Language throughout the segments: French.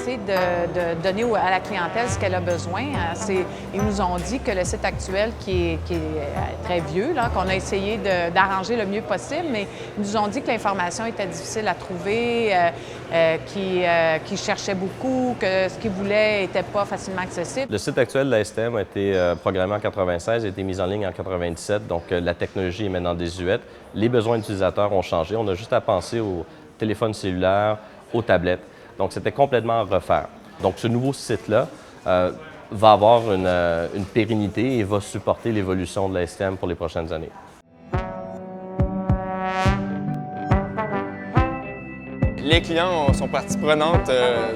essaie de donner à la clientèle ce qu'elle a besoin. Ils nous ont dit que le site actuel, qui est très vieux, qu'on a essayé d'arranger le mieux possible, mais ils nous ont dit que l'information était difficile à trouver, qu'ils cherchaient beaucoup, que ce qu'ils voulaient n'était pas facilement accessible. Le site actuel de la STM a été programmé en 96 et a été mis en ligne en 97, donc la technologie est maintenant désuète. Les besoins utilisateurs ont changé. On a juste à penser aux téléphones cellulaires, aux tablettes. Donc, c'était complètement à refaire. Donc, ce nouveau site-là va avoir une pérennité et va supporter l'évolution de la STM pour les prochaines années. Les clients sont partie prenante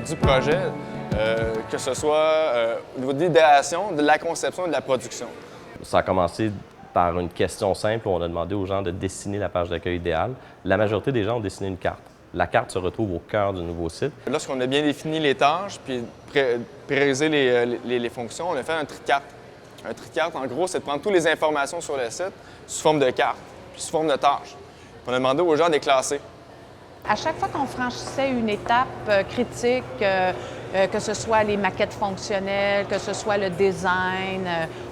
du projet, que ce soit au niveau de l'idéation, de la conception et de la production. Ça a commencé par une question simple où on a demandé aux gens de dessiner la page d'accueil idéale. La majorité des gens ont dessiné une carte. La carte se retrouve au cœur du nouveau site. Lorsqu'on a bien défini les tâches puis priorisé les fonctions, on a fait un tri de carte. Un tri de carte, en gros, c'est de prendre toutes les informations sur le site sous forme de carte, puis sous forme de tâches. Puis on a demandé aux gens de les classer. À chaque fois qu'on franchissait une étape critique, que ce soit les maquettes fonctionnelles, que ce soit le design,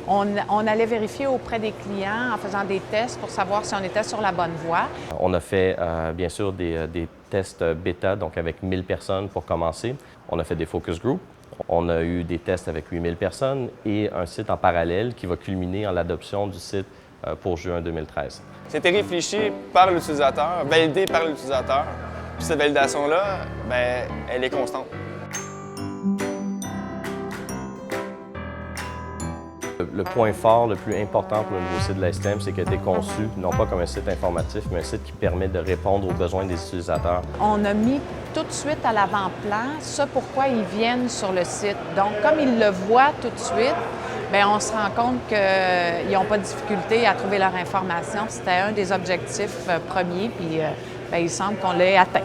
on allait vérifier auprès des clients en faisant des tests pour savoir si on était sur la bonne voie. On a fait bien sûr des tests bêta, donc avec 1000 personnes pour commencer. On a fait des focus groups. On a eu des tests avec 8000 personnes et un site en parallèle qui va culminer en l'adoption du site pour juin 2013. C'était réfléchi par l'utilisateur, validé par l'utilisateur. Puis cette validation-là, elle est constante. Le point fort le plus important pour le nouveau site de la STM, c'est qu'il a été conçu non pas comme un site informatif, mais un site qui permet de répondre aux besoins des utilisateurs. On a mis tout de suite à l'avant-plan ce pourquoi ils viennent sur le site. Donc, comme ils le voient tout de suite, on se rend compte qu'ils n'ont pas de difficulté à trouver leur information. C'était un des objectifs premiers, puis il semble qu'on l'ait atteint.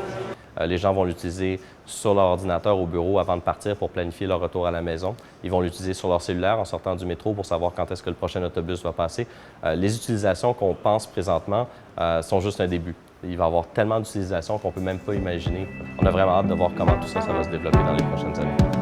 Les gens vont l'utiliser sur leur ordinateur au bureau avant de partir pour planifier leur retour à la maison. Ils vont l'utiliser sur leur cellulaire en sortant du métro pour savoir quand est-ce que le prochain autobus va passer. Les utilisations qu'on pense présentement sont juste un début. Il va y avoir tellement d'utilisations qu'on ne peut même pas imaginer. On a vraiment hâte de voir comment tout ça va se développer dans les prochaines années.